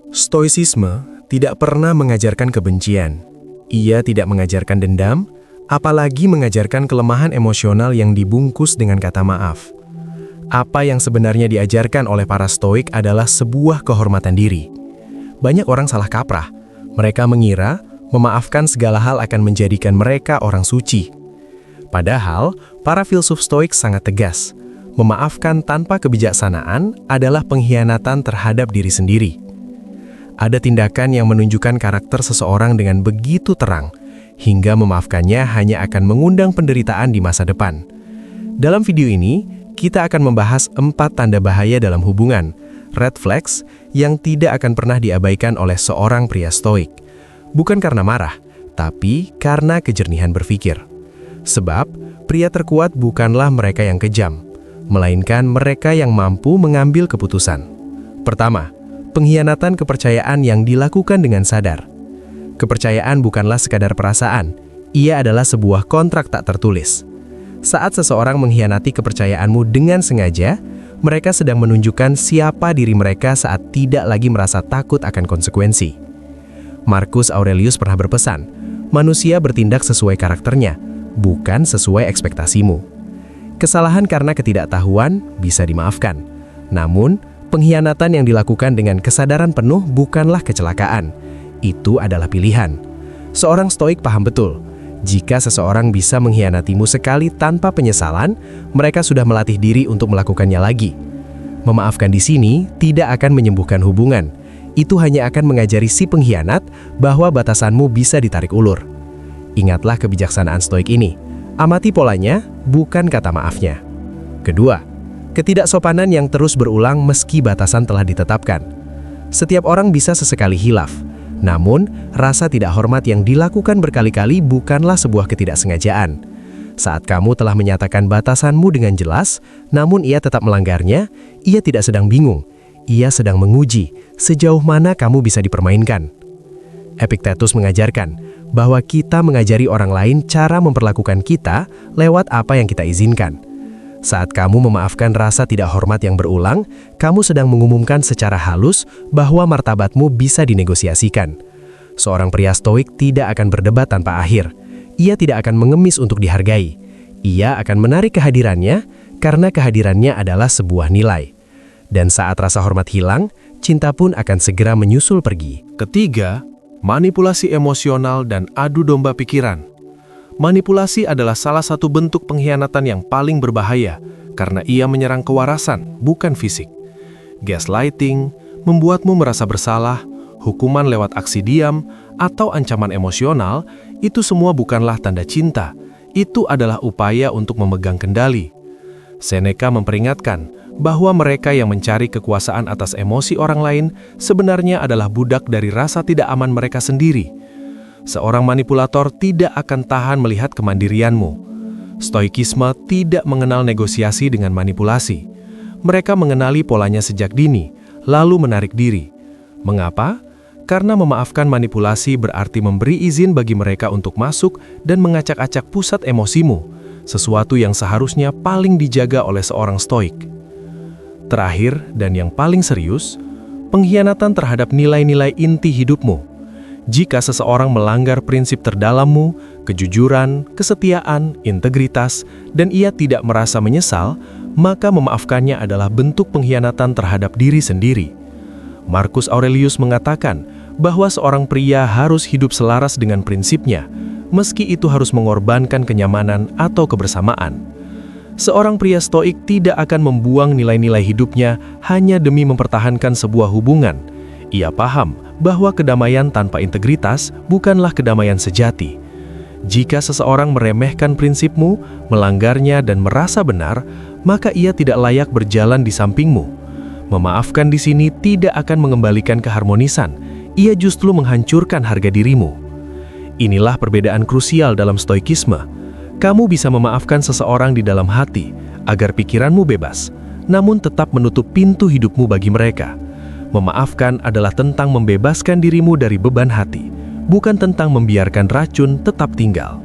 Stoicisme tidak pernah mengajarkan kebencian. Ia tidak mengajarkan dendam, apalagi mengajarkan kelemahan emosional yang dibungkus dengan kata maaf. Apa yang sebenarnya diajarkan oleh para Stoik adalah sebuah kehormatan diri. Banyak orang salah kaprah. Mereka mengira memaafkan segala hal akan menjadikan mereka orang suci. Padahal, para filsuf Stoik sangat tegas. Memaafkan tanpa kebijaksanaan adalah pengkhianatan terhadap diri sendiri. Ada tindakan yang menunjukkan karakter seseorang dengan begitu terang, hingga memaafkannya hanya akan mengundang penderitaan di masa depan. Dalam video ini, kita akan membahas 4 tanda bahaya dalam hubungan, red flags, yang tidak akan pernah diabaikan oleh seorang pria Stoik. Bukan karena marah, tapi karena kejernihan berpikir. Sebab, pria terkuat bukanlah mereka yang kejam, melainkan mereka yang mampu mengambil keputusan. Pertama, pengkhianatan kepercayaan yang dilakukan dengan sadar. Kepercayaan bukanlah sekadar perasaan, ia adalah sebuah kontrak tak tertulis. Saat seseorang mengkhianati kepercayaanmu dengan sengaja, mereka sedang menunjukkan siapa diri mereka saat tidak lagi merasa takut akan konsekuensi. Marcus Aurelius pernah berpesan, manusia bertindak sesuai karakternya, bukan sesuai ekspektasimu. Kesalahan karena ketidaktahuan bisa dimaafkan. Namun, pengkhianatan yang dilakukan dengan kesadaran penuh bukanlah kecelakaan. Itu adalah pilihan. Seorang Stoik paham betul, jika seseorang bisa mengkhianatimu sekali tanpa penyesalan, mereka sudah melatih diri untuk melakukannya lagi. Memaafkan di sini tidak akan menyembuhkan hubungan. Itu hanya akan mengajari si pengkhianat bahwa batasanmu bisa ditarik ulur. Ingatlah kebijaksanaan Stoik ini. Amati polanya, bukan kata maafnya. Kedua, ketidaksopanan yang terus berulang meski batasan telah ditetapkan. Setiap orang bisa sesekali hilaf. Namun, rasa tidak hormat yang dilakukan berkali-kali bukanlah sebuah ketidaksengajaan. Saat kamu telah menyatakan batasanmu dengan jelas, namun ia tetap melanggarnya, ia tidak sedang bingung. Ia sedang menguji sejauh mana kamu bisa dipermainkan. Epictetus mengajarkan bahwa kita mengajari orang lain cara memperlakukan kita lewat apa yang kita izinkan. Saat kamu memaafkan rasa tidak hormat yang berulang, kamu sedang mengumumkan secara halus bahwa martabatmu bisa dinegosiasikan. Seorang pria Stoik tidak akan berdebat tanpa akhir. Ia tidak akan mengemis untuk dihargai. Ia akan menarik kehadirannya karena kehadirannya adalah sebuah nilai. Dan saat rasa hormat hilang, cinta pun akan segera menyusul pergi. Ketiga, manipulasi emosional dan adu domba pikiran. Manipulasi adalah salah satu bentuk pengkhianatan yang paling berbahaya karena ia menyerang kewarasan, bukan fisik. Gaslighting, membuatmu merasa bersalah, hukuman lewat aksi diam, atau ancaman emosional, itu semua bukanlah tanda cinta. Itu adalah upaya untuk memegang kendali. Seneca memperingatkan bahwa mereka yang mencari kekuasaan atas emosi orang lain sebenarnya adalah budak dari rasa tidak aman mereka sendiri. Seorang manipulator tidak akan tahan melihat kemandirianmu. Stoikisme tidak mengenal negosiasi dengan manipulasi. Mereka mengenali polanya sejak dini, lalu menarik diri. Mengapa? Karena memaafkan manipulasi berarti memberi izin bagi mereka untuk masuk dan mengacak-acak pusat emosimu, sesuatu yang seharusnya paling dijaga oleh seorang Stoik. Terakhir, dan yang paling serius, pengkhianatan terhadap nilai-nilai inti hidupmu. Jika seseorang melanggar prinsip terdalammu, kejujuran, kesetiaan, integritas, dan ia tidak merasa menyesal, maka memaafkannya adalah bentuk pengkhianatan terhadap diri sendiri. Marcus Aurelius mengatakan bahwa seorang pria harus hidup selaras dengan prinsipnya, meski itu harus mengorbankan kenyamanan atau kebersamaan. Seorang pria Stoik tidak akan membuang nilai-nilai hidupnya hanya demi mempertahankan sebuah hubungan. Ia paham bahwa kedamaian tanpa integritas bukanlah kedamaian sejati. Jika seseorang meremehkan prinsipmu, melanggarnya dan merasa benar, maka ia tidak layak berjalan di sampingmu. Memaafkan di sini tidak akan mengembalikan keharmonisan, ia justru menghancurkan harga dirimu. Inilah perbedaan krusial dalam Stoikisme. Kamu bisa memaafkan seseorang di dalam hati, agar pikiranmu bebas, namun tetap menutup pintu hidupmu bagi mereka. Memaafkan adalah tentang membebaskan dirimu dari beban hati, bukan tentang membiarkan racun tetap tinggal.